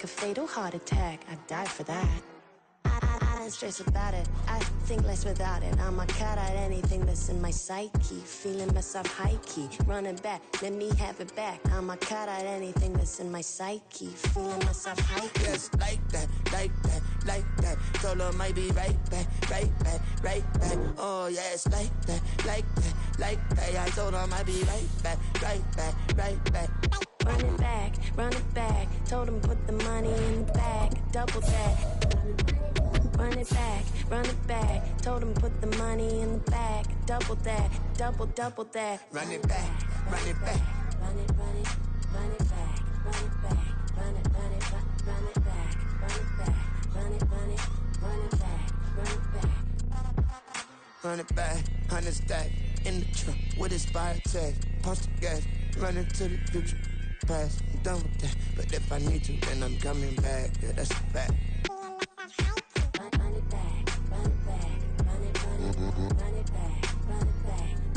a fatal heart attack. I'd die for that. I don't stress about it, I think less without it. I'ma cut out anything that's in my psyche. Feeling myself high-key, running back, let me have it back. I'ma cut out anything that's in my psyche. Feeling myself high-key. Yes, like that, like that, like that. Told her might be right back, right back, right back. Oh yes, like that, like that, like that. I told her might be right back, right back, right back. Run it back, told him put the money in the bag, double that. Run it back, told him put the money in the bag, double that, double that. Run it back, run it back. Run it back, run it back, run it back, run it back, run it back, run it back, run it back. Run it back, 100 stack, in the truck with expired tag. Punch the gas, run into the future. Past, I'm done with that. But if I need to, then I'm coming back. Yeah, that's a fact. Run it back, run it back, run it back, run it back,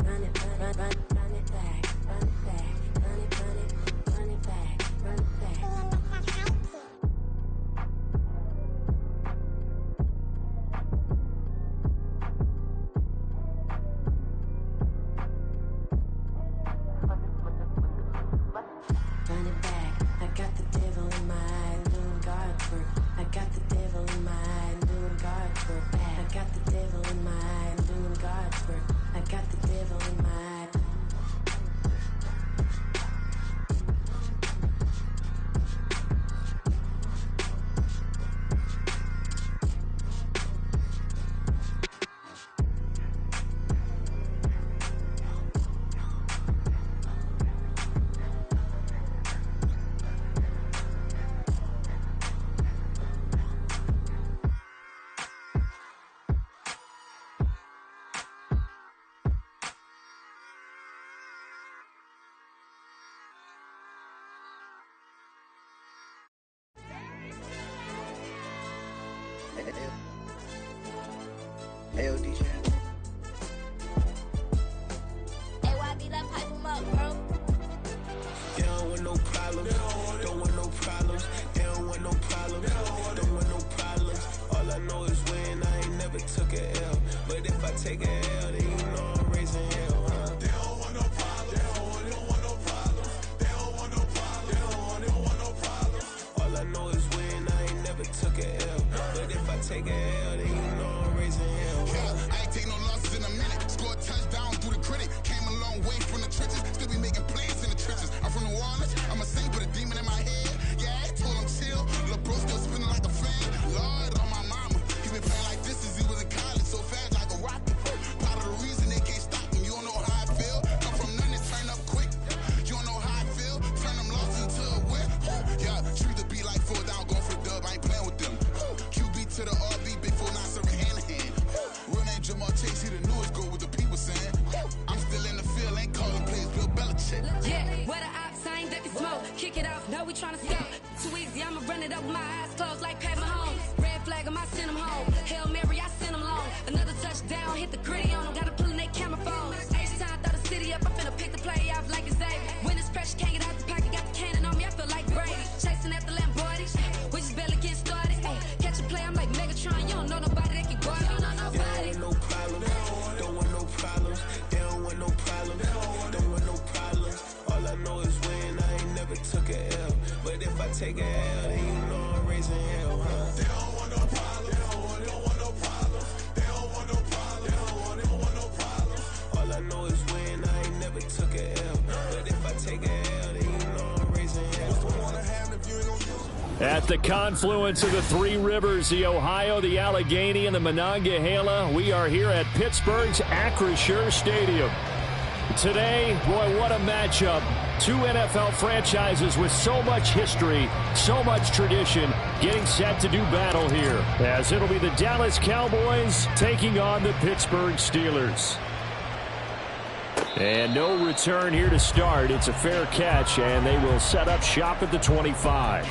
run it back, run it back, run it back, run it back, run it back, run it back. Run it back, I got the devil in my eye, doing guard work. I got the devil in my eye, doing guard work. I got the devil in my eye, doing guard work. I got the devil in my eye. Hey, DJ. Hey, YB, that pipe him up, bro. They don't want no problems. Don't want no problems. They don't want no problems. Don't want no problems. All I know is when I ain't never took a L. But if I take a L, then you know I'm raising hell, huh? They don't want no problems. They don't want no problems. They don't want no problems. They don't want no problems. All I know is when I ain't never took a L. But if I take a L, then you know I'm raising hell, huh? Yeah, I ain't take no losses in a minute. Scored touchdown through the critic. Came a long way from the trenches. Still be making plays in the trenches. I'm from New Orleans. I'm a saint with a demon in my head. Yeah, I told him chill. Lil' bro still spinning like a fan. Lord on my mama. He been playing like this since he was in college. So fast like a rocket. Part of the reason they can't stop me. You don't know how I feel. Come from nothing to turn up quick. You don't know how I feel. Turn them losses into a win. Yeah, treat the beat like 4 down. Going for the dub. I ain't playing with them. QB to the RB. Big 4 9 serving hand in hand. Real name Jamal Chase. He the newest goal with the people saying. I'm still in the field. Ain't calling plays. Bill Belichick. Yeah, where the ops, I ain't that they smoke. Kick it off, no, we tryna scout. Too easy, I'ma run it up with my eyes closed like Pat Mahomes. Red flag him, I send him home. Hail Mary, I send him long. Another touchdown, hit the gritty on him. Gotta pull in they camera phones. H-time, throw the city up. I'm finna pick the play off like it's Xavier. When it's pressure, can't get out the pocket. Got the cannon on me, I feel like Brady. Chasing at the Lamborghini. We just barely get started. Ay, catch a play, I'm like Megatron. You don't know nobody that can guard me. You know nobody. They don't want no problems. Don't want no problems. They don't want no problems. Don't want no problems. All I know is when I ain't never took a L. But if I take a L, then you know I'm raising hell, huh? They don't want no problems. They don't want no problems. They don't want no problems. They don't want no problems. All I know is when I ain't never took a L. But if I take a L, then you know I'm raising hell. What's the one I have if you ain't gonna use it? At the confluence of the three rivers, the Ohio, the Allegheny, and the Monongahela, we are here at Pittsburgh's Acrisure Stadium. Today, boy, what a matchup. Two NFL franchises with so much history, so much tradition, getting set to do battle here, as it'll be the Dallas Cowboys taking on the Pittsburgh Steelers. And no return here to start. It's a fair catch, and they will set up shop at the 25.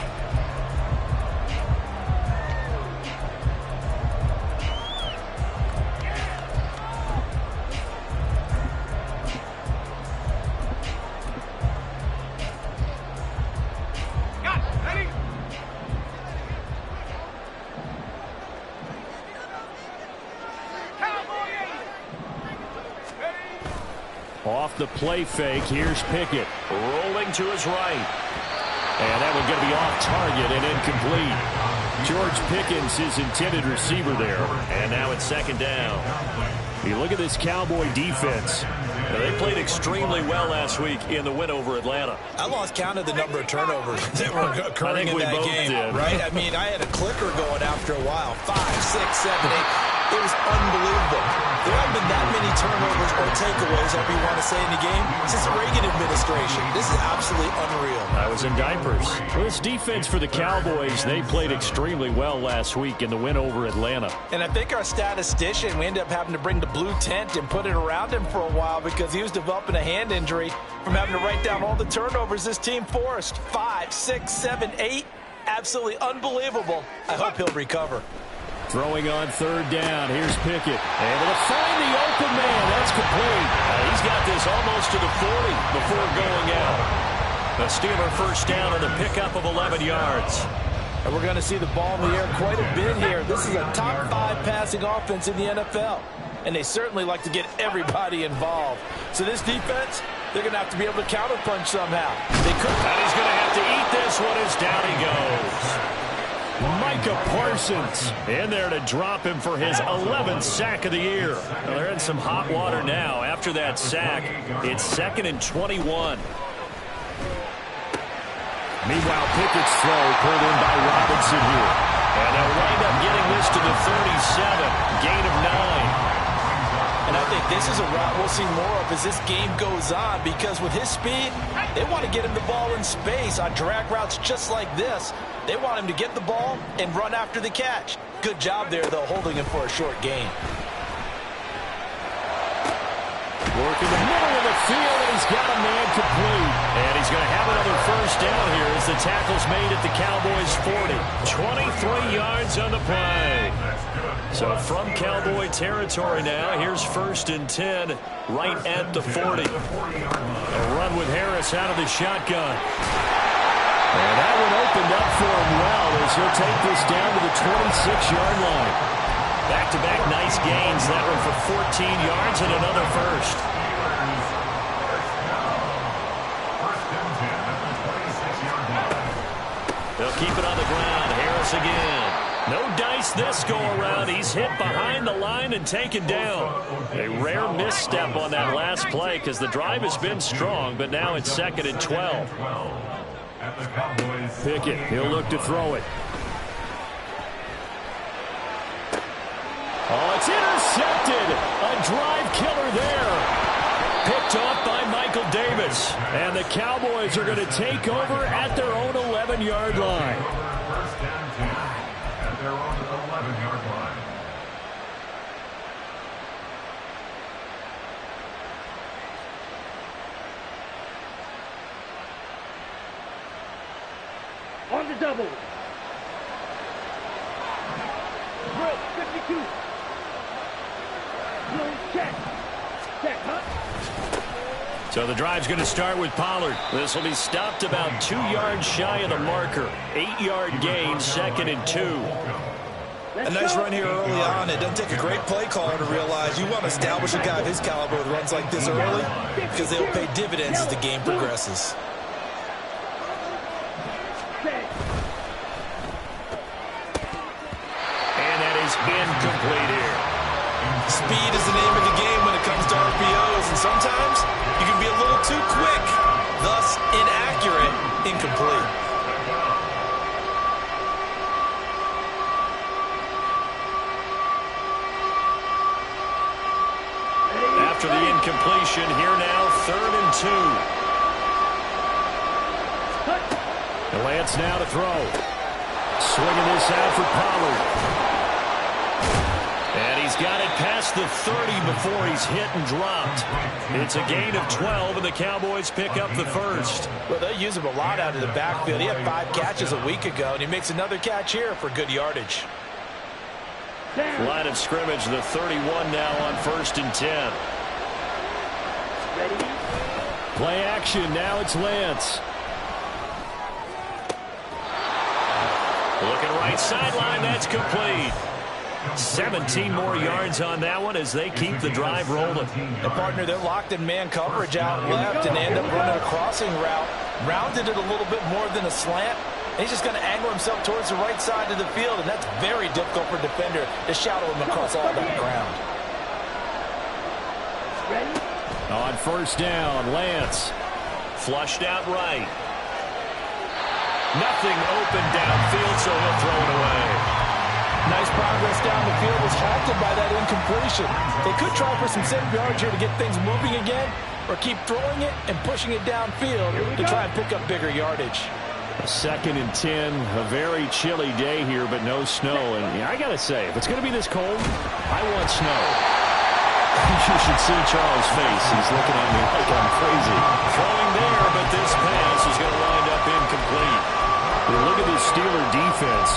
Off the play fake, here's Pickett. Rolling to his right. And that one going to be off target and incomplete. George Pickens, his intended receiver there. And now it's second down. You look at this Cowboy defense. They played extremely well last week in the win over Atlanta. I lost count of the number of turnovers that were occurring in that game. Right? I mean, I had a clicker going after a while. 5, 6, 7, 8. It was unbelievable. There haven't been that many turnovers or takeaways, however you want to say, in the game since the Reagan administration. This is absolutely unreal. I was in diapers. Well, this defense for the Cowboys, they played extremely well last week in the win over Atlanta. And I think our statistician, we ended up having to bring the blue tent and put it around him for a while because he was developing a hand injury from having to write down all the turnovers this team forced. 5, 6, 7, 8. Absolutely unbelievable. I hope he'll recover. Throwing on third down. Here's Pickett. Able to find the open man. That's complete. He's got this almost to the 40 before going out. A Steeler first down on the pickup of 11 yards. And we're going to see the ball in the air quite a bit here. This is a top 5 passing offense in the NFL. And they certainly like to get everybody involved. So this defense, they're going to have to be able to counterpunch somehow. They could. And he's going to have to eat this one as down he goes. Micah Parsons in there to drop him for his 11th sack of the year. Well, they're in some hot water now. After that sack, it's 2nd and 21. Meanwhile, Pickett's throw pulled in by Robinson here. And they'll wind up getting this to the 37. Gain of 9. And I think this is a route we'll see more of as this game goes on because with his speed, they want to get him the ball in space on drag routes just like this. They want him to get the ball and run after the catch. Good job there, though, holding him for a short gain. Working the middle of the field, and he's got a man complete. And he's going to have another first down here as the tackle's made at the Cowboys' 40. 23 yards on the play. So from Cowboy territory now, here's 1st and 10 right at the 40. A run with Harris out of the shotgun. And that one opened up for him well as he'll take this down to the 26-yard line. Back-to-back nice gains. That one for 14 yards and another first. They'll keep it on the ground. Harris again. No dice this go-around. He's hit behind the line and taken down. A rare misstep on that last play because the drive has been strong, but now it's 2nd and 12. Pickett, he'll look to throw it. Oh, it's intercepted. A drive killer there. Picked off by Michael Davis. And the Cowboys are going to take over at their own 11-yard line. At their own 11-yard line. On the double. Drill 52. Drill check. Check, huh? So the drive's going to start with Pollard. This will be stopped about 2 yards shy of the marker. 8-yard gain, 2nd and 2. A nice run here early on. It doesn't take a great play caller to realize you want to establish a guy of his caliber with runs like this early because they'll pay dividends as the game progresses. Incomplete here. Speed is the name of the game when it comes to RPOs, and sometimes you can be a little too quick, thus inaccurate, incomplete. After the incompletion, here now, 3rd and 2. The Lance now to throw. Swinging this out for Pollard. And he's got it past the 30 before he's hit and dropped. It's a gain of 12, and the Cowboys pick up the first. Well, they use him a lot out of the backfield. He had 5 catches a week ago, and he makes another catch here for good yardage. Line of scrimmage, the 31 now on 1st and 10. Ready? Play action, now it's Lance. Looking right sideline, that's complete. 17 more yards on that one as they keep the drive rolling. And partner, they're locked in man coverage out left and end up running a crossing route. Rounded it a little bit more than a slant. And he's just going to angle himself towards the right side of the field, and that's very difficult for a defender to shadow him across all that ground. On first down, Lance flushed out right. Nothing open downfield, so he'll throw it away. Nice progress down the field was halted by that incompletion. They could try for some safe yards here to get things moving again, or keep throwing it and pushing it downfield to try and pick up bigger yardage. 2nd and 10, a very chilly day here, but no snow. And I got to say, if it's going to be this cold, I want snow. You should see Charles' face. He's looking at me like I'm crazy. Throwing there, but this pass is going to wind up incomplete. Well, look at this Steeler defense.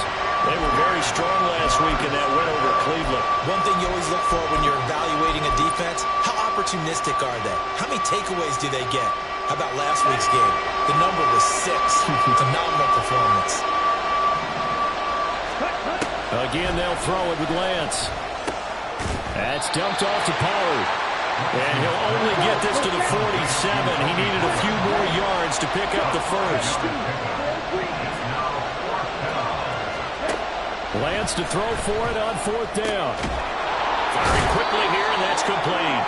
They were very strong last week in that win over Cleveland. One thing you always look for when you're evaluating a defense, how opportunistic are they? How many takeaways do they get? How about last week's game? The number was 6. Phenomenal performance. Again, they'll throw it with Lance. That's dumped off to Pollard. And he'll only get this to the 47. He needed a few more yards to pick up the first. Lance to throw for it on 4th down. Firing quickly here, and that's complete.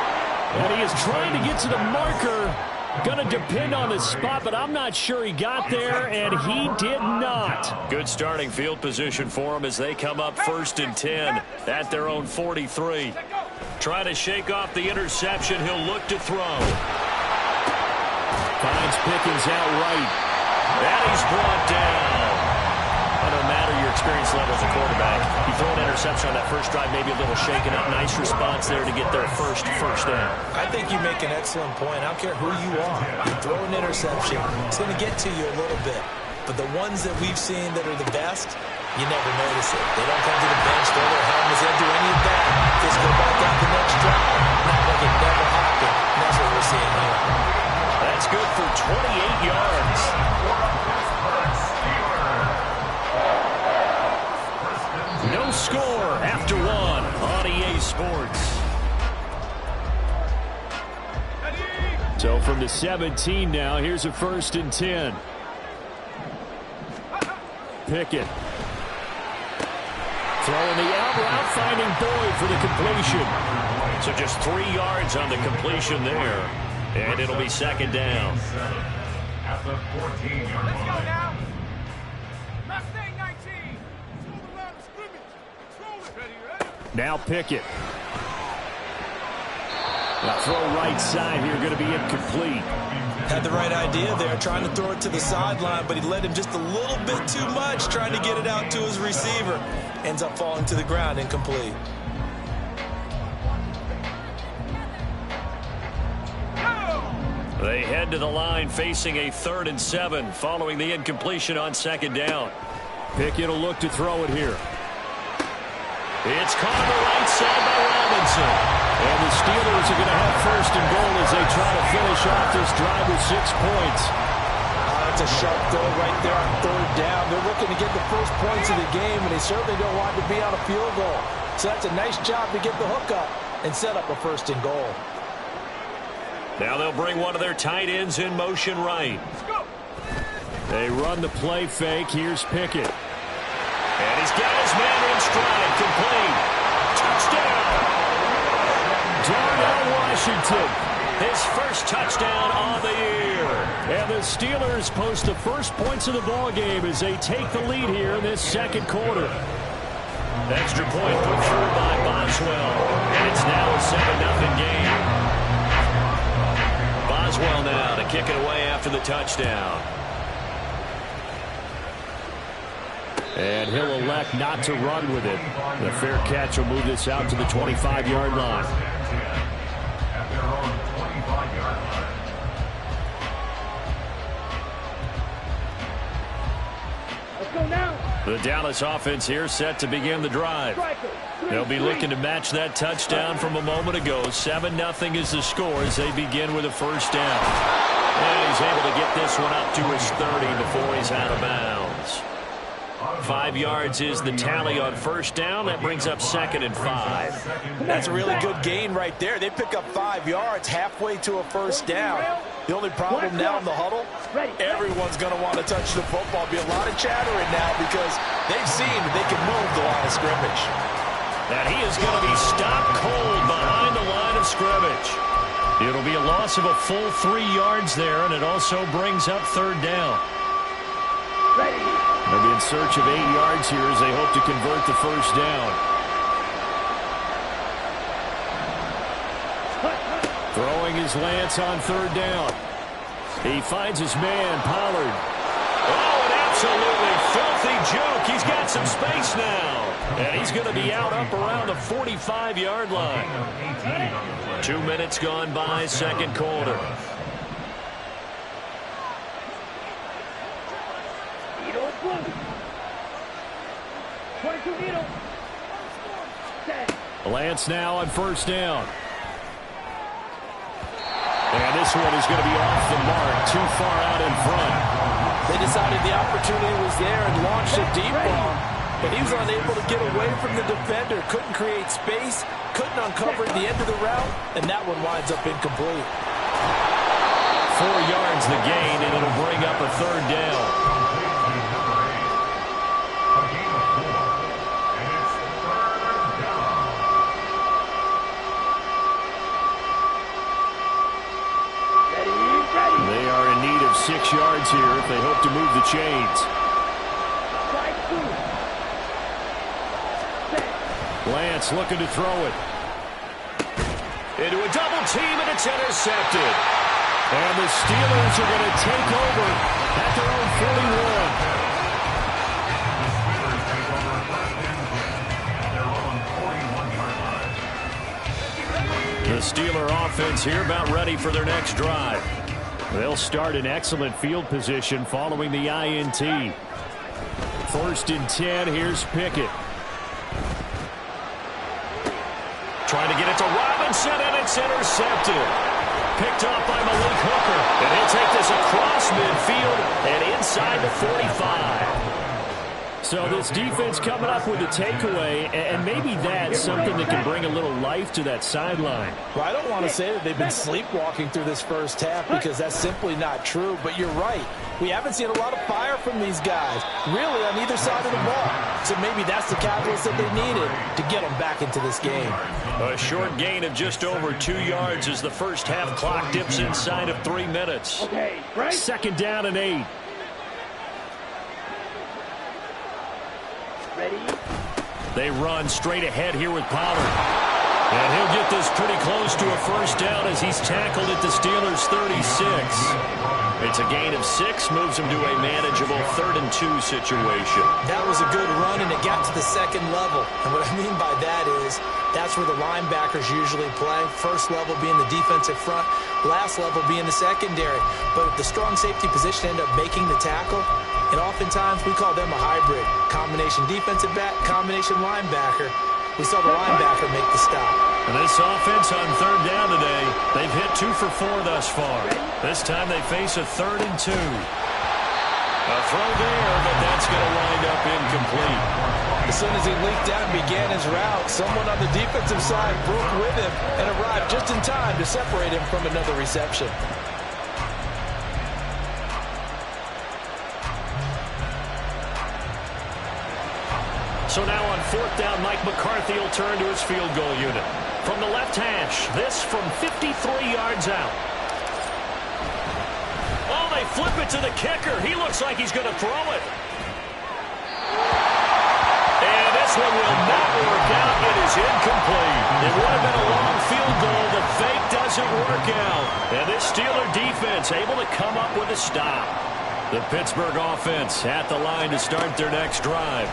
And he is trying to get to the marker. Going to depend on the spot, but I'm not sure he got there, and he did not. Good starting field position for him as they come up 1st and 10 at their own 43. Trying to shake off the interception. He'll look to throw. Finds Pickens out right. And he's brought down. No matter your experience level as a quarterback, you throw an interception on that first drive, maybe a little shaken up. Nice response there to get their first down. I think you make an excellent point. I don't care who you are. You throw an interception, it's going to get to you a little bit. But the ones that we've seen that are the best, you never notice it. They don't come to the bench, throw their helmets, they don't do any of that. Just go back out the next drive. Not like it never happened. And that's what we're seeing here. That's good for 28 yards. No score after 1 on EA Sports. So from the 17 now, here's a 1st and 10. Pickett. Throwing the out route, finding Boyd for the completion. So just 3 yards on the completion there. And it'll be 2nd down. At the 14-yard line. Now Pickett. The throw right side here going to be incomplete. Had the right idea there, trying to throw it to the sideline, but he led him just a little bit too much, trying to get it out to his receiver. Ends up falling to the ground, incomplete. They head to the line facing a 3rd and 7 following the incompletion on 2nd down. Pickett will look to throw it here. It's caught on the right side by Robinson. And the Steelers are going to have 1st and goal as they try to finish off this drive with 6 points. That's a sharp throw right there on 3rd down. They're looking to get the first points of the game, and they certainly don't want to be on a field goal. So that's a nice job to get the hook up and set up a 1st and goal. Now they'll bring one of their tight ends in motion right. They run the play fake. Here's Pickett. And he's got his man in stride. Complete. Touchdown. Darnell Washington. His first touchdown on the year. And the Steelers post the first points of the ball game as they take the lead here in this 2nd quarter. Extra point put through by Boswell. And it's now a 7-0 game. Boswell now to kick it away after the touchdown. And he'll elect not to run with it. The fair catch will move this out to the 25-yard line. At their own 25-yard line. Let's go now. The Dallas offense here set to begin the drive. They'll be looking to match that touchdown from a moment ago. 7-0 is the score as they begin with a 1st down. And he's able to get this one up to his 30 before he's out of bounds. 5 yards is the tally on first down. That brings up 2nd and 5. That's a really good gain right there. They pick up 5 yards halfway to a first down. The only problem now in the huddle, everyone's going to want to touch the football. Be a lot of chattering now because they've seen that they can move the line of scrimmage. And he is going to be stopped cold behind the line of scrimmage. It'll be a loss of a full 3 yards there, and it also brings up 3rd down. They'll be in search of 8 yards here as they hope to convert the first down. Throwing his Lance on 3rd down. He finds his man, Pollard. Oh, an absolutely filthy juke. He's got some space now. And he's going to be out up around the 45-yard line. 2 minutes gone by, 2nd quarter. Lance now on first down. And this one is going to be off the mark, too far out in front. They decided the opportunity was there and launched a deep ball, but he was unable to get away from the defender, couldn't create space, couldn't uncover the end of the route, and that one winds up incomplete. 4 yards the gain, and it'll bring up a 3rd down. They are in need of 6 yards here if they hope to move the chains. Lance looking to throw it. Into a double team, and it's intercepted. And the Steelers are going to take over at their own 41. The Steeler offense here about ready for their next drive. They'll start in excellent field position following the INT. 1st and 10, here's Pickett. Trying to get it to Robinson, and it's intercepted. Picked off by Malik Hooker. And he'll take this across midfield and inside the 45. So this defense coming up with a takeaway, and maybe that's something that can bring a little life to that sideline. Well, I don't want to say that they've been sleepwalking through this first half because that's simply not true, but you're right. We haven't seen a lot of fire from these guys, really, on either side of the ball. So maybe that's the catalyst that they needed to get them back into this game. A short gain of just over 2 yards as the first half clock dips inside of 3 minutes. Okay, right. 2nd down and 8. Ready? They run straight ahead here with Pollard. And he'll get this pretty close to a first down as he's tackled at the Steelers' 36. It's a gain of 6, moves him to a manageable 3rd and 2 situation. That was a good run, and it got to the 2nd level. And what I mean by that is that's where the linebackers usually play. First level being the defensive front, last level being the secondary. But the strong safety position ended up making the tackle. And oftentimes we call them a hybrid. Combination defensive back, combination linebacker. We saw the linebacker make the stop. And this offense on 3rd down today, they've hit 2 for 4 thus far. This time they face a 3rd and 2. A throw there, but that's going to wind up incomplete. As soon as he leaked out and began his route, someone on the defensive side broke with him and arrived just in time to separate him from another reception. So now on 4th down, Mike McCarthy will turn to his field goal unit. From the left hash, this from 53 yards out. Oh, they flip it to the kicker. He looks like he's going to throw it. And this one will not work out. It is incomplete. It would have been a long field goal. The fake doesn't work out. And this Steeler defense able to come up with a stop. The Pittsburgh offense at the line to start their next drive.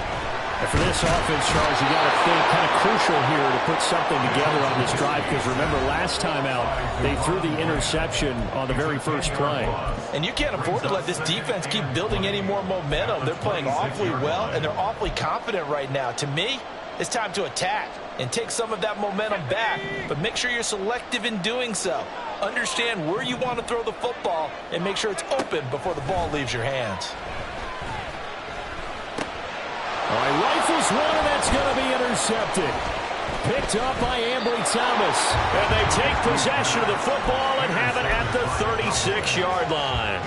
And for this offense, Charles, you got to think kind of crucial here to put something together on this drive because remember last time out they threw the interception on the very first play. And you can't afford to let this defense keep building any more momentum. They're playing awfully well and they're awfully confident right now. To me, it's time to attack and take some of that momentum back, but make sure you're selective in doing so. Understand where you want to throw the football and make sure it's open before the ball leaves your hands. All right, rifles one, and that's going to be intercepted. Picked up by Ambry Thomas. And they take possession of the football and have it at the 36-yard line.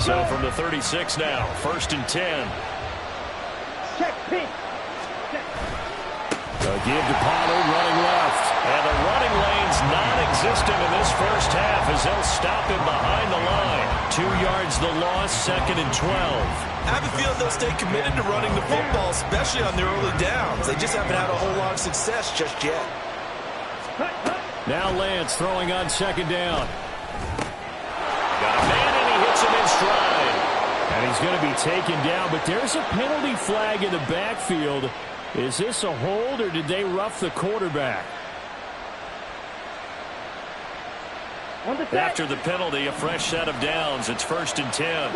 So from the 36 now, 1st and 10. Check, pitch. A give to Pollard, running left. And the running lane's non-existent in this first half as they'll stop him behind the line. 2 yards the loss, 2nd and 12. I have a feeling they'll stay committed to running the football, especially on their early downs. They just haven't had a whole lot of success just yet. Now Lance throwing on 2nd down. Got a man and he hits him in stride. And he's going to be taken down, but there's a penalty flag in the backfield. Is this a hold or did they rough the quarterback? After the penalty, a fresh set of downs. It's 1st and 10.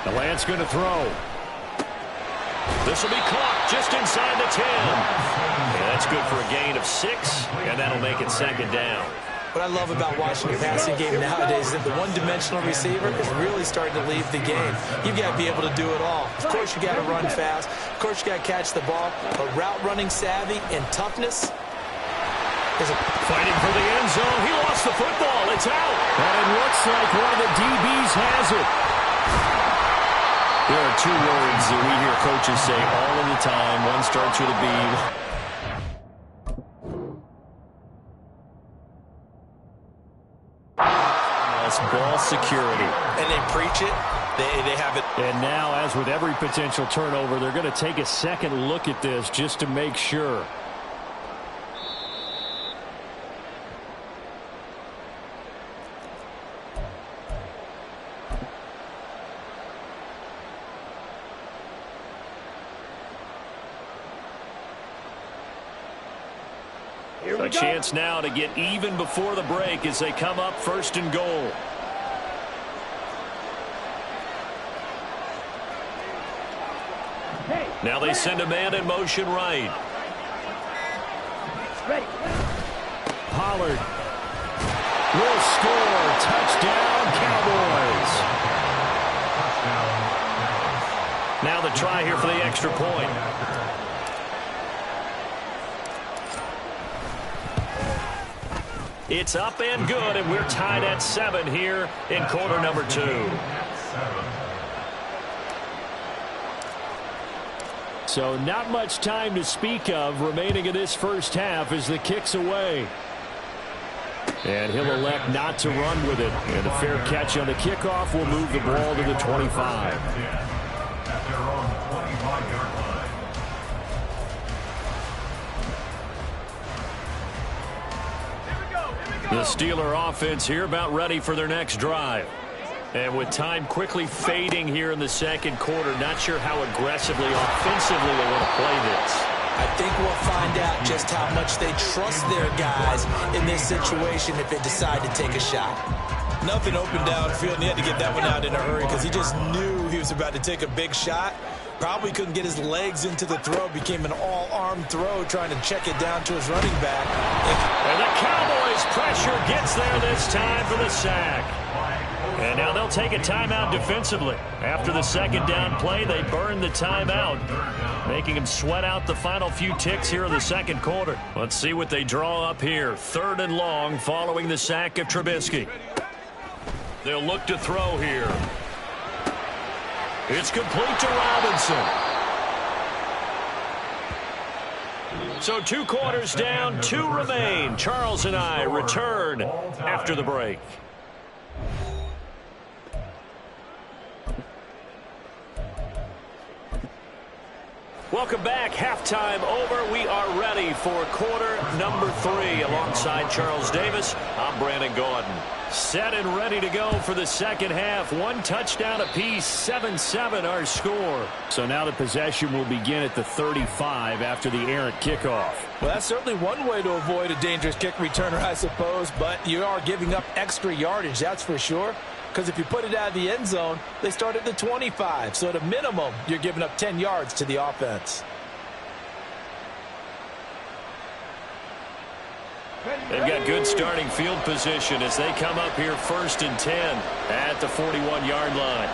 The Lance going to throw. This will be caught just inside the 10. Yeah, that's good for a gain of 6, and that'll make it 2nd down. What I love about watching the passing game nowadays is that the one-dimensional receiver is really starting to leave the game. You've got to be able to do it all. Of course, you got to run fast. Of course, you got to catch the ball. But route running savvy and toughness is fighting for the end zone. He lost the football. It's out. And it looks like one of the DBs has it. There are 2 words that we hear coaches say all of the time. One starts with a B. Ball security. And they preach it. They have it. And now, as with every potential turnover, they're going to take a second look at this just to make sure. A chance now to get even before the break as they come up 1st and goal. Now they send a man in motion right. Pollard will score. Touchdown, Cowboys. Now the try here for the extra point. It's up and good, and we're tied at 7 here in quarter number 2. So not much time to speak of remaining in this first half as the kick's away. And he'll elect not to run with it. And a fair catch on the kickoff will move the ball to the 25. The Steeler offense here about ready for their next drive. And with time quickly fading here in the second quarter, not sure how aggressively, offensively they want to play this. I think we'll find out just how much they trust their guys in this situation if they decide to take a shot. Nothing open downfield, and he had to get that one out in a hurry because he just knew he was about to take a big shot. Probably couldn't get his legs into the throw. Became an all-arm throw trying to check it down to his running back. And the Cowboys' pressure gets there this time for the sack. And now they'll take a timeout defensively. After the second down play, they burn the timeout, making them sweat out the final few ticks here in the second quarter. Let's see what they draw up here. 3rd and long following the sack of Trubisky. They'll look to throw here. It's complete to Robinson. So 2 quarters down, 2 remain. Charles and I return after the break. Welcome back. Halftime over. We are ready for quarter number 3. Alongside Charles Davis, I'm Brandon Gaudin. Set and ready to go for the second half. 1 touchdown apiece, 7-7 our score. So now the possession will begin at the 35 after the errant kickoff. Well, that's certainly one way to avoid a dangerous kick returner, I suppose, but you are giving up extra yardage, that's for sure. Because if you put it out of the end zone, they start at the 25. So at a minimum, you're giving up 10 yards to the offense. Ready, They've got good starting field position as they come up here 1st and 10 at the 41-yard line.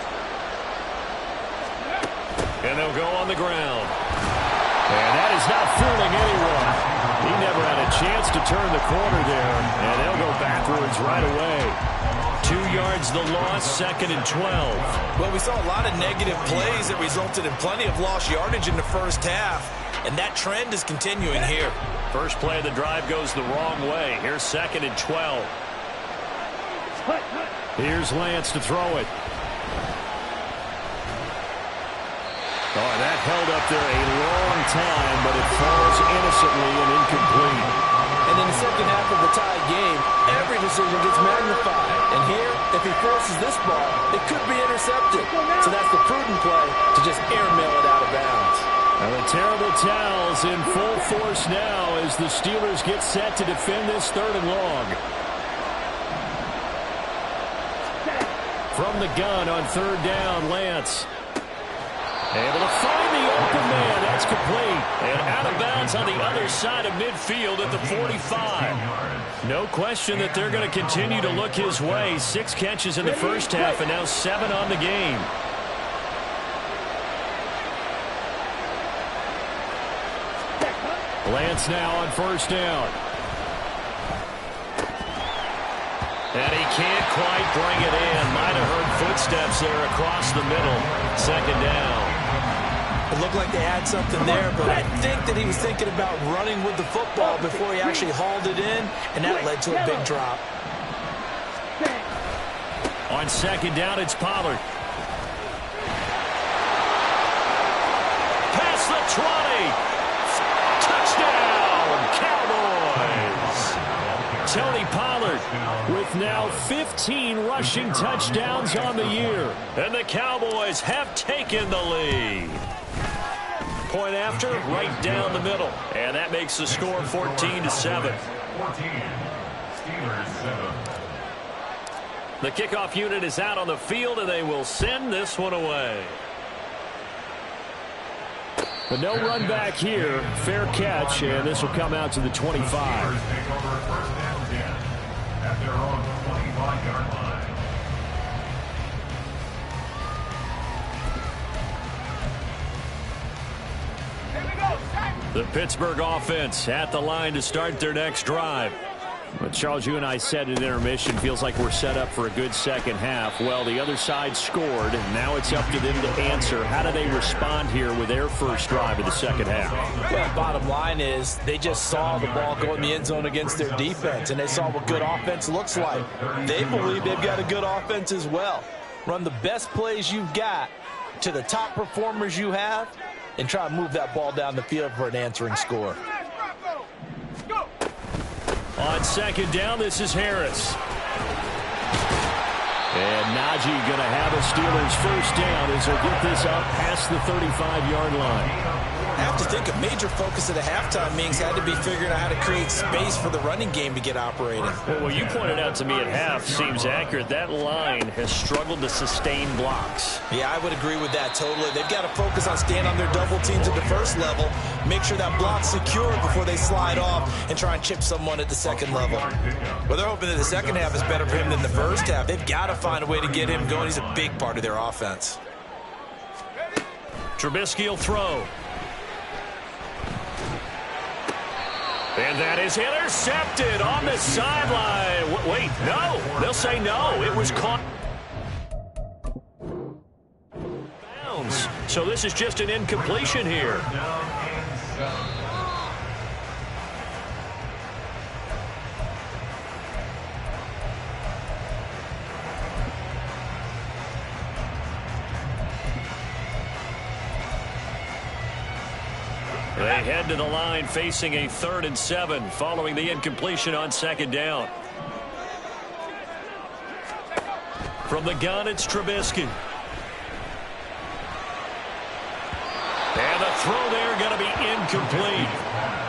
And they'll go on the ground. And that is not fooling anyone. He never had a chance to turn the corner there, and they'll go backwards right away. 2 yards the loss, 2nd and 12. Well, we saw a lot of negative plays that resulted in plenty of lost yardage in the first half, and that trend is continuing here. First play of the drive goes the wrong way. Here's 2nd and 12. Here's Lance to throw it. Oh, that held up there a long time, but it falls innocently and incomplete. And in the second half of the tied game, every decision gets magnified. And here, if he forces this ball, it could be intercepted. So that's the prudent play to just airmail it out of bounds. Now the terrible towels in full force now as the Steelers get set to defend this 3rd and long. From the gun on 3rd down, Lance. Able to find the open man. That's complete. And out of bounds on the other side of midfield at the 45. No question that they're going to continue to look his way. 6 catches in the first half and now 7 on the game. Lance now on 1st down. And he can't quite bring it in. Might have heard footsteps there across the middle. 2nd down. It looked like they had something there, but I think that he was thinking about running with the football before he actually hauled it in, and that led to a big drop. On 2nd down, it's Pollard. Past the 20. Touchdown, Cowboys. Tony Pollard with now 15 rushing touchdowns on the year. And the Cowboys have taken the lead. Point after, right down the middle. And that makes the score 14-7. 14. Steelers 7. The kickoff unit is out on the field, and they will send this one away. But no run back here. Fair catch, and this will come out to the 25. Steelers take over 1st and 10 at their own 25-yard line. The Pittsburgh offense at the line to start their next drive. But Charles, you and I said at intermission, feels like we're set up for a good second half. Well, the other side scored, and now it's up to them to answer. How do they respond here with their first drive of the second half? Well, bottom line is they just saw the ball go in the end zone against their defense, and they saw what good offense looks like. They believe they've got a good offense as well. Run the best plays you've got to the top performers you have, and try to move that ball down the field for an answering score. On 2nd down, this is Harris. And Najee going to have a Steelers first down as he'll get this up past the 35-yard line. I have to think a major focus of the halftime meetings had to be figuring out how to create space for the running game to get operating. Well, what you pointed out to me at half seems accurate. That line has struggled to sustain blocks. Yeah, I would agree with that totally. They've got to focus on staying on their double teams at the first level, make sure that block's secure before they slide off and try and chip someone at the second level. Well, they're hoping that the second half is better for him than the first half. They've got to find a way to get him going. He's a big part of their offense. Trubisky will throw. And that is intercepted on the sideline. Wait, no. They'll say no. It was caught. Bounds. So this is just an incompletion here. They head to the line facing a 3rd and 7 following the incompletion on 2nd down. From the gun, it's Trubisky. And the throw there going to be incomplete.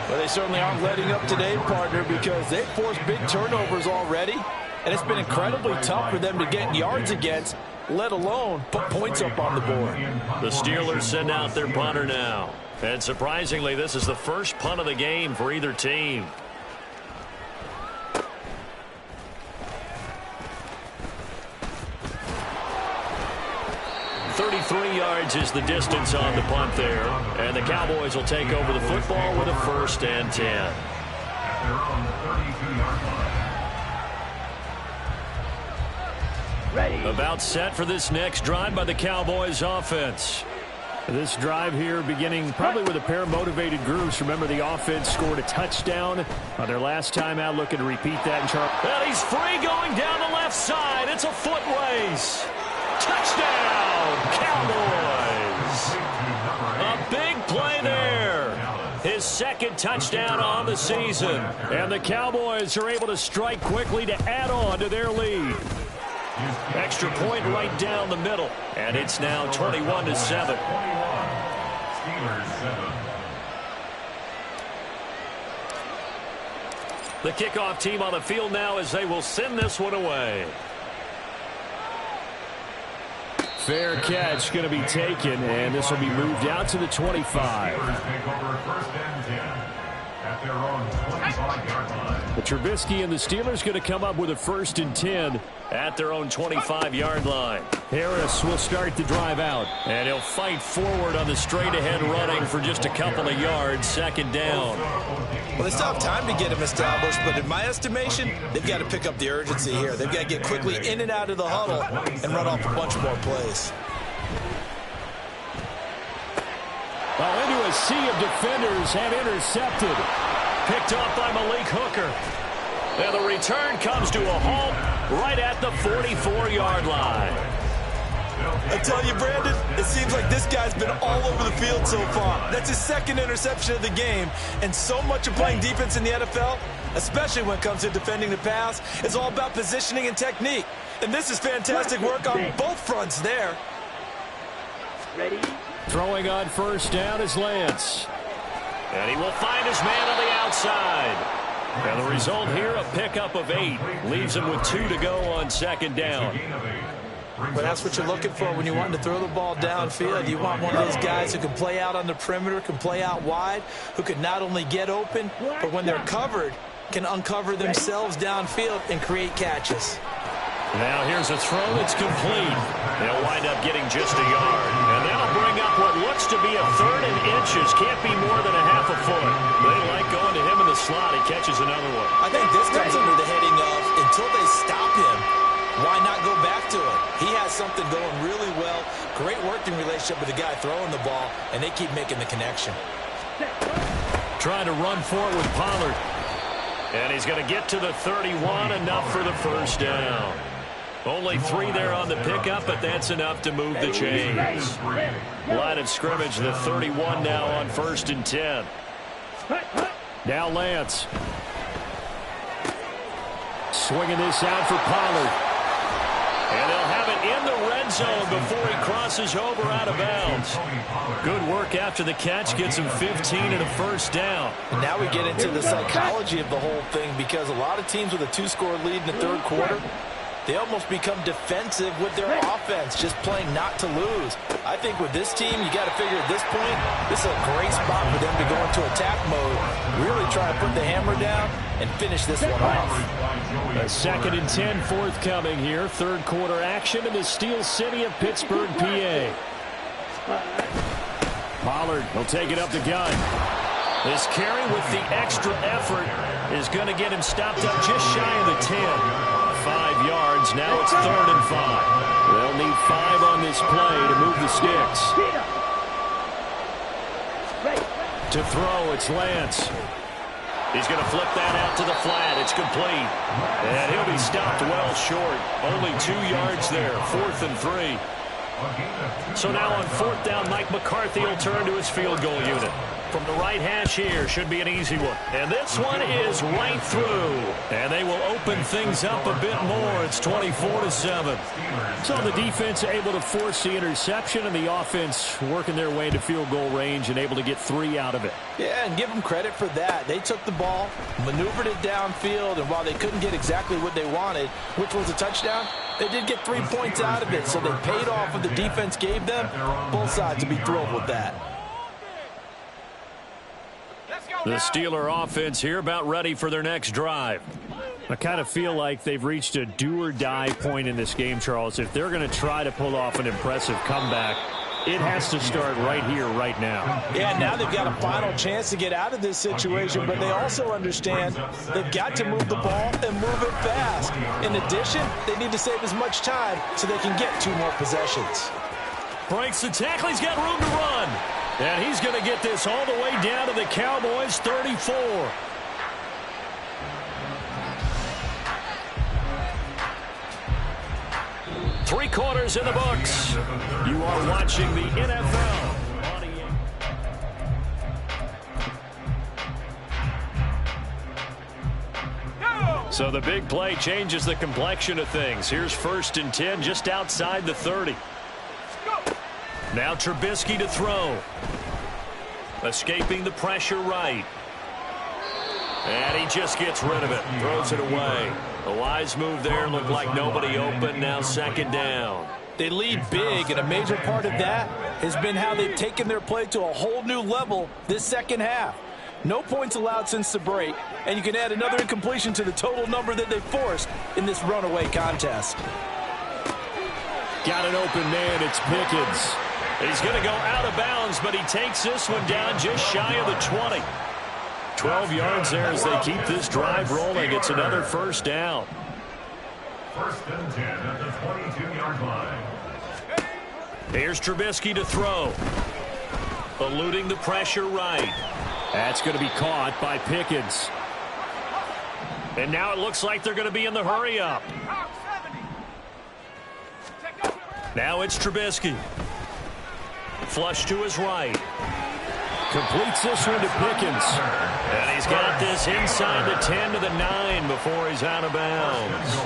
Well, they certainly aren't letting up today, partner, because they've forced big turnovers already, and it's been incredibly tough for them to get yards against, let alone put points up on the board. The Steelers send out their punter now. And surprisingly, this is the first punt of the game for either team. 33 yards is the distance on the punt there. And the Cowboys will take over the football with a 1st and 10. At their own 32-yard line. Ready. About set for this next drive by the Cowboys offense. This drive here beginning probably with a pair of motivated groups. Remember, the offense scored a touchdown on their last time out. Looking to repeat that in Charlotte. And he's free going down the left side. It's a foot race. Touchdown, Cowboys. A big play there. His 2nd touchdown on the season. And the Cowboys are able to strike quickly to add on to their lead. Extra point right down the middle. And it's now 21-7. Steelers 7. The kickoff team on the field now as they will send this one away. Fair catch going to be taken, and this will be moved out to the 25. Steelers take over 1st and 10 at their own 25-yard line. The Trubisky and the Steelers going to come up with a 1st and 10 at their own 25-yard line. Harris will start the drive out, and he'll fight forward on the straight-ahead running for just a couple of yards. 2nd down. Well, they still have time to get him established, but in my estimation, they've got to pick up the urgency here. They've got to get quickly in and out of the huddle and run off a bunch more plays. Well, into a sea of defenders have intercepted. Picked off by Malik Hooker. And the return comes to a halt right at the 44-yard line. I tell you, Brandon, it seems like this guy's been all over the field so far. That's his 2nd interception of the game. And so much of playing defense in the NFL, especially when it comes to defending the pass, is all about positioning and technique. And this is fantastic work on both fronts there. Ready. Throwing on 1st down is Lance. And he will find his man on the outside. And the result here, a pickup of 8. Leaves him with 2 to go on 2nd down. But that's what you're looking for when you want to throw the ball downfield. You want one of those guys who can play out on the perimeter, can play out wide, who can not only get open, but when they're covered, can uncover themselves downfield and create catches. Now here's a throw that's complete. They'll wind up getting just a yard. And that'll bring up what looks to be a 3rd and inches. Can't be more than a half a foot. They like going to him in the slot. He catches another one. I think this comes under the heading of, until they stop him, why not go back to it? He has something going really well. Great working relationship with the guy throwing the ball, and they keep making the connection. Trying to run for it with Pollard. And he's going to get to the 31, enough for the 1st down. Only 3 there on the pickup, but that's enough to move the chains. Line of scrimmage, the 31 now on 1st and 10. Now Lance. Swinging this out for Pollard. And they'll have it in the red zone before he crosses over out of bounds. Good work after the catch. Gets him 15 and a 1st down. And now we get into the psychology of the whole thing, because a lot of teams with a 2-score lead in the 3rd quarter, they almost become defensive with their offense, just playing not to lose. I think with this team, you got to figure at this point, this is a great spot for them to go into attack mode, really try to put the hammer down and finish this one off. A 2nd and 10 forthcoming here. 3rd quarter action in the Steel City of Pittsburgh, PA. Pollard will take it up the gun. This carry with the extra effort is going to get him stopped up just shy of the 10. 5 yards. Now it's 3rd and 5. They'll need 5 on this play to move the sticks. To throw, it's Lance. He's going to flip that out to the flat. It's complete. And he'll be stopped well short. Only 2 yards there. 4th and 3. So now on 4th down, Mike McCarthy will turn to his field goal unit. From the right hash here, should be an easy one. And this one is right through. And they will open things up a bit more. It's 24-7. So the defense able to force the interception, and the offense working their way to field goal range and able to get 3 out of it. Yeah, and give them credit for that. They took the ball, maneuvered it downfield, and while they couldn't get exactly what they wanted, which was a touchdown, they did get 3 points out of it. So they paid off what the defense gave them. Both sides will be thrilled with that. The Steeler offense here about ready for their next drive. I kind of feel like they've reached a do-or-die point in this game, Charles. If they're going to try to pull off an impressive comeback, it has to start right here, right now. Yeah, now they've got a final chance to get out of this situation, but they also understand they've got to move the ball and move it fast. In addition, they need to save as much time so they can get 2 more possessions. Breaks the tackle. He's got room to run. And he's going to get this all the way down to the Cowboys' 34. Three quarters in the books. You are watching the NFL. So the big play changes the complexion of things. Here's 1st and 10 just outside the 30. Now Trubisky to throw. Escaping the pressure right. And he just gets rid of it. Throws it away. A wise move there. Looked like nobody open. Now 2nd down. They lead big, and a major part of that has been how they've taken their play to a whole new level this second half. No points allowed since the break, and you can add another incompletion to the total number that they forced in this runaway contest. Got an open man. It's Pickens. He's going to go out of bounds, but he takes this one down just shy of the 20. 12 yards there as they keep this drive rolling. It's another 1st down. 1st and 10 at the 22-yard line. Here's Trubisky to throw. Eluding the pressure right. That's going to be caught by Pickens. And now it looks like they're going to be in the hurry up. Now it's Trubisky. Flush to his right. Completes this one to Pickens. And he's got this inside the 10 to the 9 before he's out of bounds.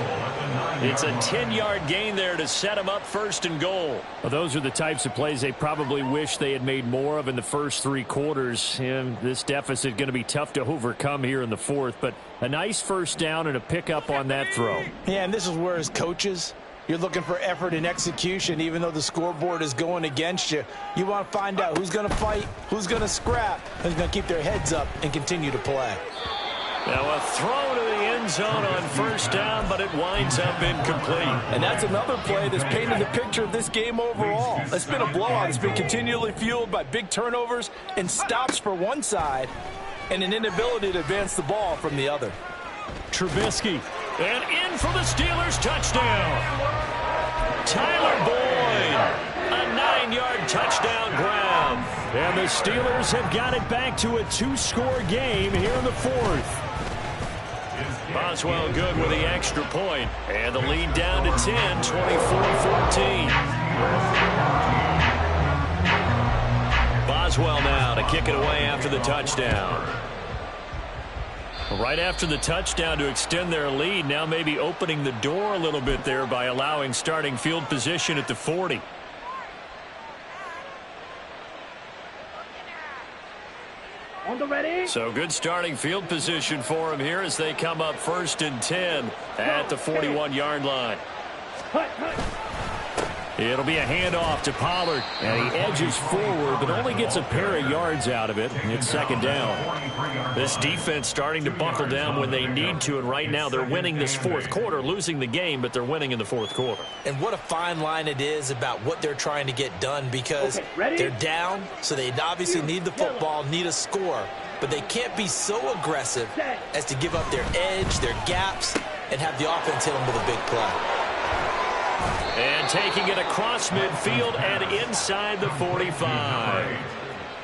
It's a 10-yard gain there to set him up 1st and goal. Well, those are the types of plays they probably wish they had made more of in the first 3 quarters. And this deficit going to be tough to overcome here in the 4th. But a nice 1st down and a pickup on that throw. Yeah, and this is where as coaches, you're looking for effort and execution. Even though the scoreboard is going against you, you want to find out who's going to fight, who's going to scrap, who's going to keep their heads up and continue to play. Now a throw to the end zone on 1st down, but it winds up incomplete. And that's another play that's painted the picture of this game overall. It's been a blowout. It's been continually fueled by big turnovers and stops for one side and an inability to advance the ball from the other. Trubisky. And in for the Steelers, touchdown. Tyler Boyd, a 9-yard touchdown grab. And the Steelers have got it back to a 2-score game here in the 4th. Boswell good with the extra point. And the lead down to 10, 24-14. Boswell now to kick it away after the touchdown. Right after the touchdown to extend their lead, now maybe opening the door a little bit there by allowing starting field position at the 40. On the ready. So good starting field position for them here as they come up 1st and 10 at the 41-yard line. It'll be a handoff to Pollard, and he edges forward, but only gets a pair of yards out of it. It's 2nd down. This defense starting to buckle down when they need to, and right now they're winning this 4th quarter, losing the game, but they're winning in the 4th quarter. And what a fine line it is about what they're trying to get done, because they're down, so they obviously need the football, need a score, but they can't be so aggressive as to give up their edge, their gaps, and have the offense hit them with a big play. And taking it across midfield and inside the 45.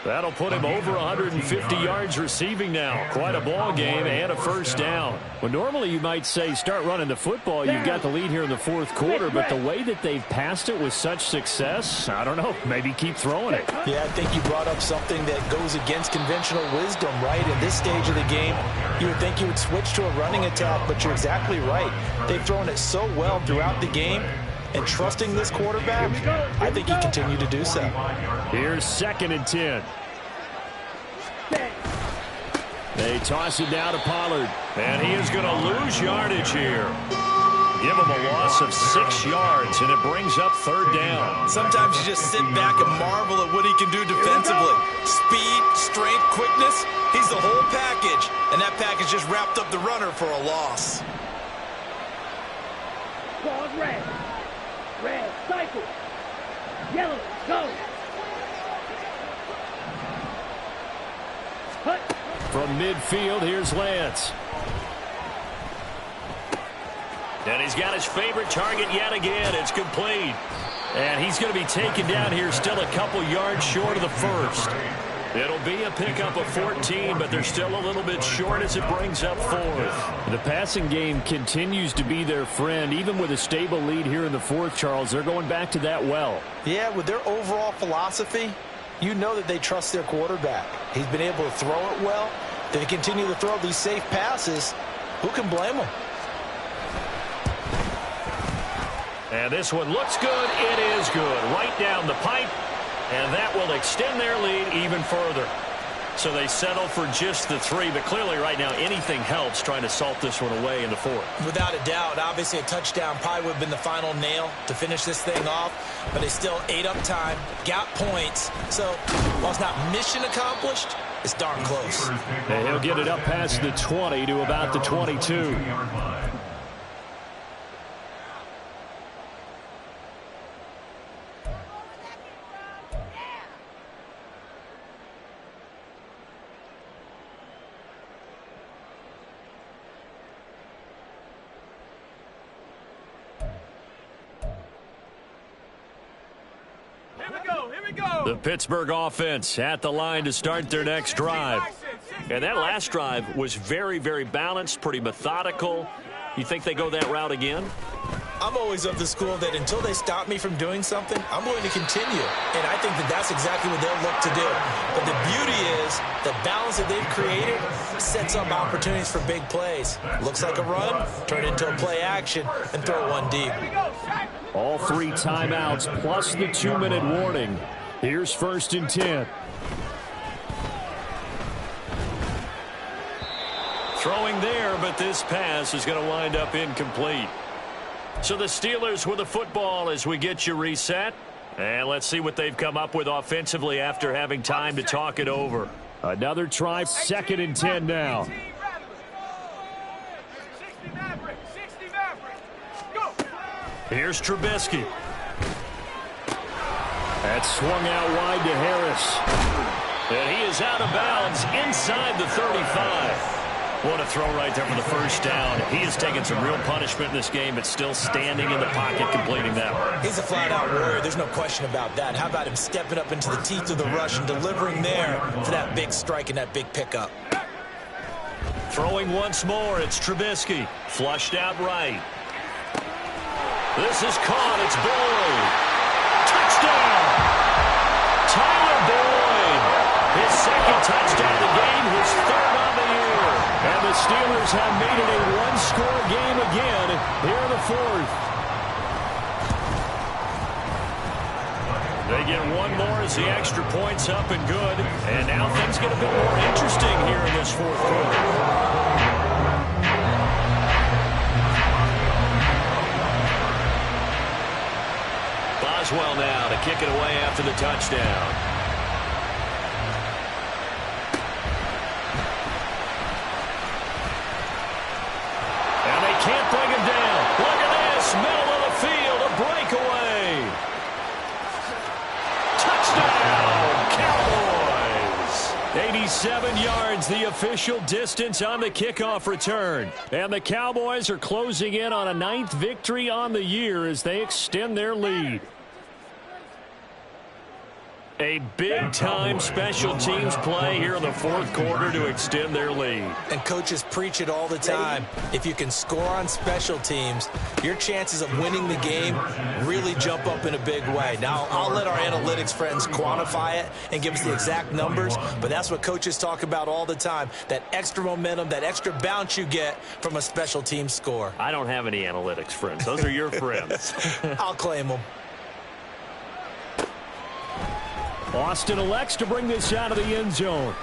That'll put him over 150 yards receiving now. Quite a ball game and a 1st down. Well, normally you might say start running the football. You've got the lead here in the 4th quarter, but the way that they've passed it with such success, I don't know, maybe keep throwing it. Yeah, I think you brought up something that goes against conventional wisdom, right? In this stage of the game, you would think you would switch to a running attack, but you're exactly right. They've thrown it so well throughout the game. And trusting this quarterback, I think he continued to do so. Here's 2nd and 10. They toss it down to Pollard. And he is going to lose yardage here. Give him a loss of 6 yards, and it brings up 3rd down. Sometimes you just sit back and marvel at what he can do defensively. Speed, strength, quickness, he's the whole package. And that package just wrapped up the runner for a loss. tackle. Yellow, go. Cut. From midfield, here's Lance. And he's got his favorite target yet again. It's complete. And he's going to be taken down here, still a couple yards short of the first. It'll be a pickup of 14, but they're still a little bit short as it brings up fourth. The passing game continues to be their friend. Even with a stable lead here in the fourth, Charles, they're going back to that well. Yeah, with their overall philosophy, you know that they trust their quarterback. He's been able to throw it well. They continue to throw these safe passes. Who can blame them? And this one looks good. It is good. Right down the pipe. And that will extend their lead even further. So they settle for just the 3. But clearly right now anything helps trying to salt this one away in the fourth. Without a doubt. Obviously a touchdown probably would have been the final nail to finish this thing off. But they still ate up time, got points. So while it's not mission accomplished, it's darn close. And he'll get it up past the 20 to about the 22. The Pittsburgh offense at the line to start their next drive. And that last drive was very, very balanced, pretty methodical. You think they go that route again? I'm always of the school that until they stop me from doing something, I'm going to continue. And I think that that's exactly what they'll look to do. But the beauty is the balance that they've created sets up opportunities for big plays. Looks like a run, turn it into a play action, and throw one deep. All 3 timeouts plus the 2-minute warning. Here's 1st and 10. Throwing there, but this pass is going to wind up incomplete. So the Steelers with the football as we get you reset. And let's see what they've come up with offensively after having time to talk it over. Another try, 2nd and 10 now. Here's Trubisky. That's swung out wide to Harris. And he is out of bounds inside the 35. What a throw right there for the first down. He has taken some real punishment in this game, but still standing in the pocket completing that one. He's a flat-out warrior. There's no question about that. How about him stepping up into the teeth of the rush and delivering there for that big strike and that big pickup. Throwing once more, it's Trubisky. Flushed out right. This is caught. It's Boyd. Touchdown! Tyler Boyd. His 2nd touchdown of the game, his 3rd on the year. And the Steelers have made it a 1-score game again here in the 4th. They get one more as the extra point's up and good. And now things get a bit more interesting here in this 4th quarter. Boswell now to kick it away after the touchdown. And they can't bring him down. Look at this, middle of the field, a breakaway. Touchdown, Cowboys. 87 yards, the official distance on the kickoff return. And the Cowboys are closing in on a 9th victory on the year as they extend their lead. A big-time special teams play here in the 4th quarter to extend their lead. And coaches preach it all the time. If you can score on special teams, your chances of winning the game really jump up in a big way. Now, I'll let our analytics friends quantify it and give us the exact numbers, but that's what coaches talk about all the time, that extra momentum, that extra bounce you get from a special team score. I don't have any analytics friends. Those are your friends. I'll claim them. Austin elects to bring this out of the end zone.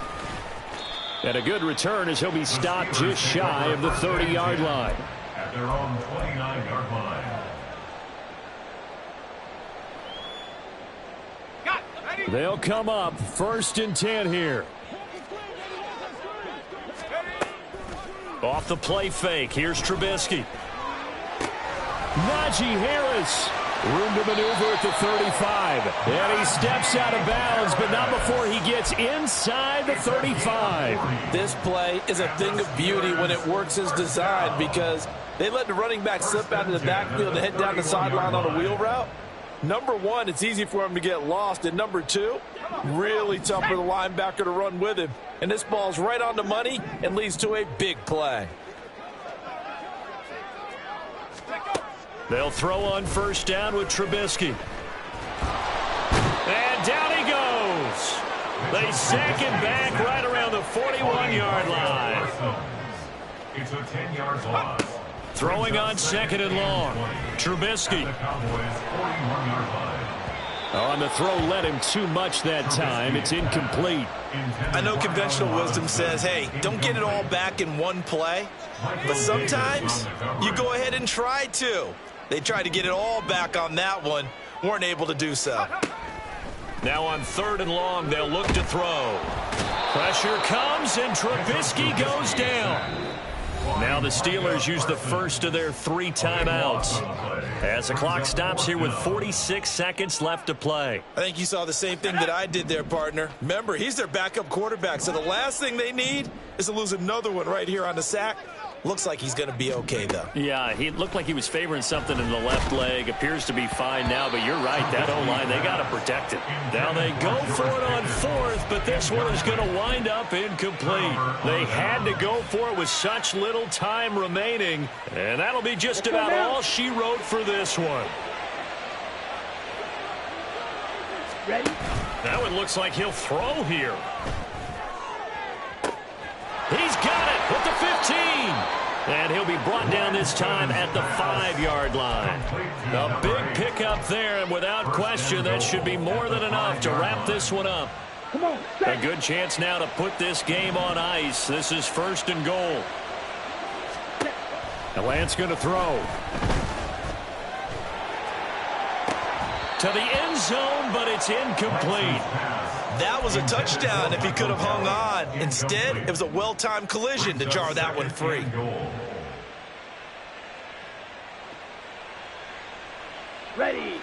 And a good return as he'll be stopped just shy of the 30-yard line. At their own 29-yard line. They'll come up 1st and 10 here. Off the play fake, here's Trubisky. Najee Harris Room to maneuver at the 35. And he steps out of bounds, but not before he gets inside the 35. This play is a thing of beauty when it works as designed because they let the running back slip out of the backfield and head down the sideline on a wheel route. Number one, it's easy for him to get lost. And number two, really tough for the linebacker to run with him. And this ball's right on the money and leads to a big play. They'll throw on first down with Trubisky. And down he goes. They sack him back right around the 41-yard line. It's a 10-yard loss. Throwing on second and long. Trubisky. On the throw, led him too much that time. It's incomplete. I know conventional wisdom says, hey, don't get it all back in one play. But sometimes you go ahead and try to. They tried to get it all back on that one. Weren't able to do so. Now on third and long, they'll look to throw. Pressure comes, and Trubisky goes down. Now the Steelers use the first of their 3 timeouts. As the clock stops here with 46 seconds left to play. I think you saw the same thing that I did there, partner. Remember, he's their backup quarterback, so the last thing they need is to lose another one right here on the sack. Looks like he's going to be okay, though. Yeah, he looked like he was favoring something in the left leg. Appears to be fine now, but you're right. That O-line, they got to protect it. Now they go for it on fourth, but this one is going to wind up incomplete. They had to go for it with such little time remaining, and that'll be just about all she wrote for this one. Ready? That one looks like he'll throw here. He's got it with the 15. And he'll be brought down this time at the 5-yard line. A big pickup there, and without question, that should be more than enough to wrap this one up. Come on, a good chance now to put this game on ice. This is first and goal. And Lance going to throw. To the end zone, but it's incomplete. That was a touchdown if he could have hung on. Instead, it was a well-timed collision to jar that one free. Ready.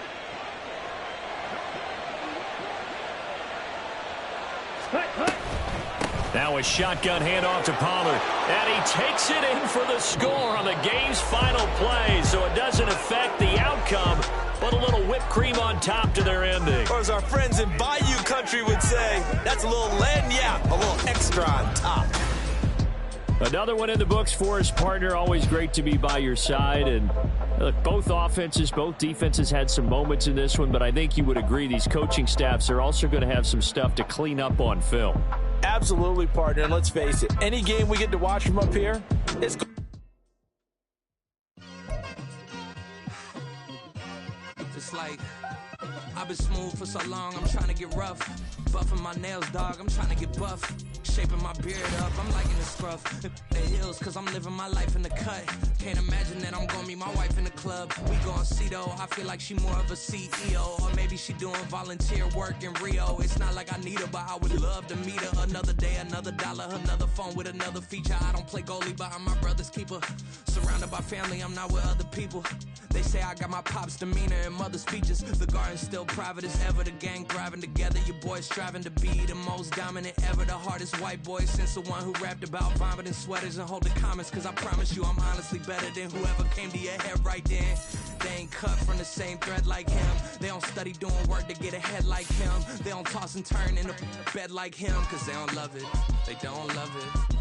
Now a shotgun handoff to Pollard. And he takes it in for the score on the game's final play. So it doesn't affect the outcome, but a little whipped cream on top to their ending. Or as our friends in Bayou Country would say, that's a little lagniappe, a little extra on top. Another one in the books for his partner. Always great to be by your side. And look, both offenses, both defenses had some moments in this one, but I think you would agree these coaching staffs are also going to have some stuff to clean up on film. Absolutely, partner. And let's face it, any game we get to watch from up here is it's like I've been smooth for so long, I'm trying to get rough. Buffing my nails, dog, I'm trying to get buff. Shaping my beard up, I'm liking the scruff. The hills, cause I'm living my life in the cut. Can't imagine that I'm gonna meet my wife in the club. We gon' see though, I feel like she more of a CEO. Or maybe she doing volunteer work in Rio. It's not like I need her, but I would love to meet her. Another day, another dollar, another phone with another feature. I don't play goalie, but I'm my brother's keeper. Surrounded by family, I'm not with other people. They say I got my pop's demeanor and mother's features. The garden's still private as ever. The gang thriving together. Your boys striving to be the most dominant ever. The hardest white boy since the one who rapped about vomiting sweaters and holding comments. Cause I promise you I'm honestly better than whoever came to your head right then. They ain't cut from the same thread like him. They don't study doing work to get ahead like him. They don't toss and turn in the bed like him. Cause they don't love it. They don't love it.